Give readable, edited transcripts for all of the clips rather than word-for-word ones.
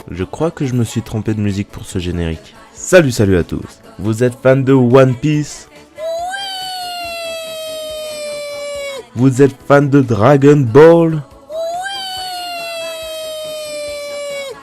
je crois que je me suis trompé de musique pour ce générique. Salut à tous. Vous êtes fan de One Piece? Vous êtes fan de Dragon Ball?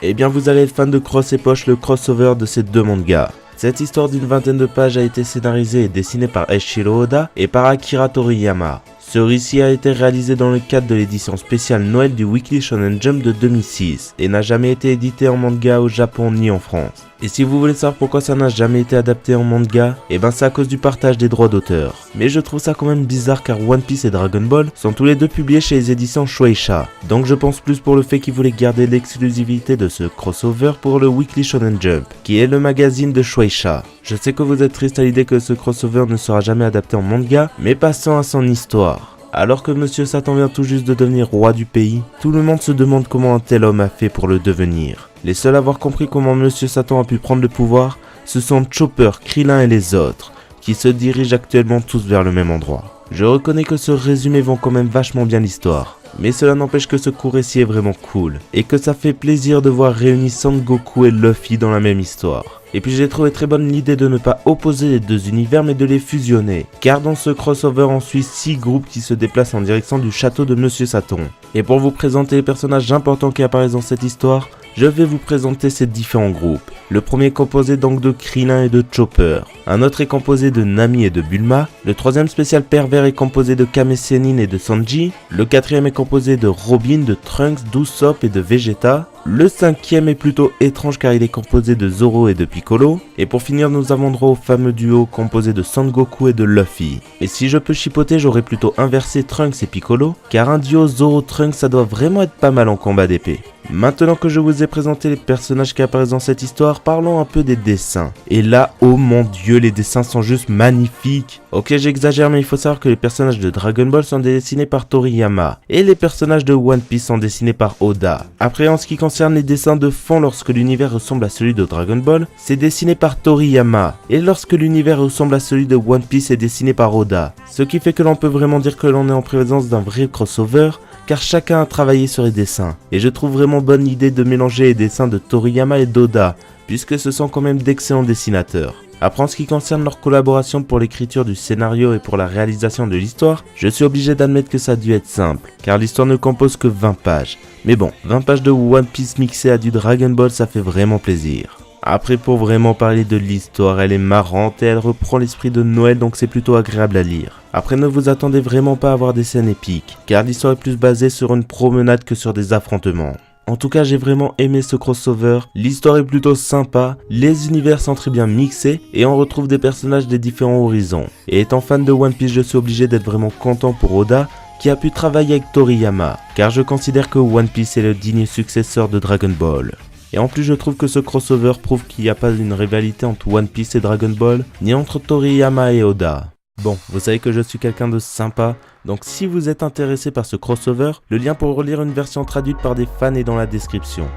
Eh bien vous allez être fan de Cross et Poche, le crossover de ces deux mangas. Cette histoire d'une vingtaine de pages a été scénarisée et dessinée par Eiichiro Oda et par Akira Toriyama. Ce récit a été réalisé dans le cadre de l'édition spéciale Noël du Weekly Shonen Jump de 2006 et n'a jamais été édité en manga au Japon ni en France. Et si vous voulez savoir pourquoi ça n'a jamais été adapté en manga, eh ben c'est à cause du partage des droits d'auteur. Mais je trouve ça quand même bizarre car One Piece et Dragon Ball sont tous les deux publiés chez les éditions Shueisha. Donc je pense plus pour le fait qu'ils voulaient garder l'exclusivité de ce crossover pour le Weekly Shonen Jump, qui est le magazine de Shueisha. Je sais que vous êtes triste à l'idée que ce crossover ne sera jamais adapté en manga, mais passons à son histoire. Alors que Monsieur Satan vient tout juste de devenir roi du pays, tout le monde se demande comment un tel homme a fait pour le devenir. Les seuls à avoir compris comment Monsieur Satan a pu prendre le pouvoir, ce sont Chopper, Krillin et les autres, qui se dirigent actuellement tous vers le même endroit. Je reconnais que ce résumé vend quand même vachement bien l'histoire, mais cela n'empêche que ce court récit est vraiment cool, et que ça fait plaisir de voir réunis Sangoku et Luffy dans la même histoire. Et puis j'ai trouvé très bonne l'idée de ne pas opposer les deux univers mais de les fusionner, car dans ce crossover on suit 6 groupes qui se déplacent en direction du château de Monsieur Satan. Et pour vous présenter les personnages importants qui apparaissent dans cette histoire, je vais vous présenter ces différents groupes. Le premier est composé donc de Krillin et de Chopper. Un autre est composé de Nami et de Bulma. Le troisième spécial pervers est composé de Kame Sennin et de Sanji. Le quatrième est composé de Robin, de Trunks, d'Usopp et de Vegeta. Le cinquième est plutôt étrange car il est composé de Zoro et de Piccolo. Et pour finir, nous avons droit au fameux duo composé de Sangoku et de Luffy. Et si je peux chipoter, j'aurais plutôt inversé Trunks et Piccolo, car un duo Zoro-Trunks ça doit vraiment être pas mal en combat d'épée. Maintenant que je vous ai présenté les personnages qui apparaissent dans cette histoire, parlons un peu des dessins. Et là, oh mon dieu, les dessins sont juste magnifiques. Ok, j'exagère, mais il faut savoir que les personnages de Dragon Ball sont dessinés par Toriyama, et les personnages de One Piece sont dessinés par Oda. Après, en ce qui concerne les dessins de fond, lorsque l'univers ressemble à celui de Dragon Ball, c'est dessiné par Toriyama, et lorsque l'univers ressemble à celui de One Piece, c'est dessiné par Oda. Ce qui fait que l'on peut vraiment dire que l'on est en présence d'un vrai crossover, car chacun a travaillé sur les dessins. Et je trouve vraiment bonne l'idée de mélanger les dessins de Toriyama et d'Oda, puisque ce sont quand même d'excellents dessinateurs. Après en ce qui concerne leur collaboration pour l'écriture du scénario et pour la réalisation de l'histoire, je suis obligé d'admettre que ça a dû être simple, car l'histoire ne compose que 20 pages. Mais bon, 20 pages de One Piece mixées à du Dragon Ball, ça fait vraiment plaisir. Après, pour vraiment parler de l'histoire, elle est marrante et elle reprend l'esprit de Noël, donc c'est plutôt agréable à lire. Après, ne vous attendez vraiment pas à avoir des scènes épiques, car l'histoire est plus basée sur une promenade que sur des affrontements. En tout cas, j'ai vraiment aimé ce crossover, l'histoire est plutôt sympa, les univers sont très bien mixés et on retrouve des personnages des différents horizons. Et étant fan de One Piece, je suis obligé d'être vraiment content pour Oda, qui a pu travailler avec Toriyama, car je considère que One Piece est le digne successeur de Dragon Ball. Et en plus je trouve que ce crossover prouve qu'il n'y a pas une rivalité entre One Piece et Dragon Ball, ni entre Toriyama et Oda. Bon, vous savez que je suis quelqu'un de sympa, donc si vous êtes intéressé par ce crossover, le lien pour relire une version traduite par des fans est dans la description.